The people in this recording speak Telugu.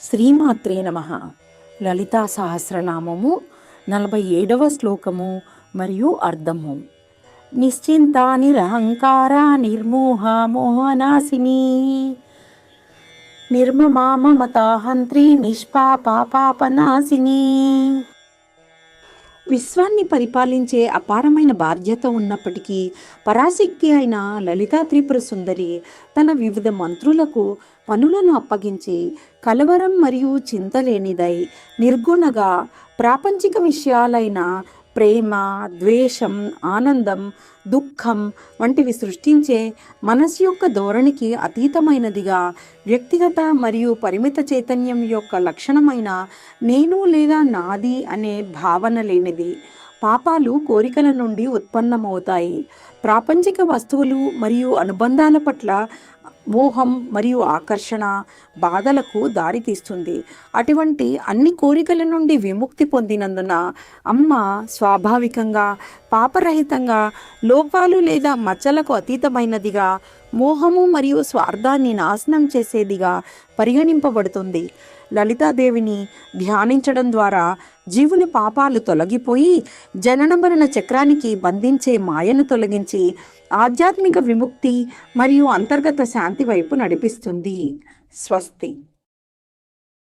శ్రీమాత్రే నమః. లలితా సహస్రనామము 47వ శ్లోకము మరియు అర్థము. నిశ్చింత నిరహంకార నిర్మోహ మోహనాశిని నిర్మమా మమతాహంత్రి నిష్పాపాపాపనాశిని. విశ్వాన్ని పరిపాలించే అపారమైన బాధ్యత ఉన్నప్పటికీ పరాశక్తి అయిన లలితా త్రిపుర సుందరి తన వివిధ మంత్రులకు పనులను అప్పగించి కలవరం మరియు చింతలేనిదై నిర్గుణగా ప్రాపంచిక విషయాలైన ప్రేమ, ద్వేషం, ఆనందం, దుఃఖం వంటివి సృష్టించే మనసు యొక్క ధోరణికి అతీతమైనదిగా, వ్యక్తిగత మరియు పరిమిత చైతన్యం యొక్క లక్షణమైన నేను లేదా నాది అనే భావన లేనిది. పాపాలు కోరికల నుండి ఉత్పన్నమవుతాయి. ప్రాపంచిక వస్తువులు మరియు అనుబంధాల పట్ల మోహం మరియు ఆకర్షణ బాధలకు దారితీస్తుంది. అటువంటి అన్ని కోరికల నుండి విముక్తి పొందినందున అమ్మ స్వాభావికంగా పాపరహితంగా, లోపాలు లేదా మచ్చలకు అతీతమైనదిగా, మోహము మరియు స్వార్థాన్ని నాశనం చేసేదిగా పరిగణింపబడుతుంది. లలితాదేవిని ధ్యానించడం ద్వారా జీవుని పాపాలు తొలగిపోయి జనన మరణ చక్రానికి బంధించే మాయను తొలగించి ఆధ్యాత్మిక విముక్తి మరియు అంతర్గత శాంతి వైపు నడిపిస్తుంది. స్వస్తి.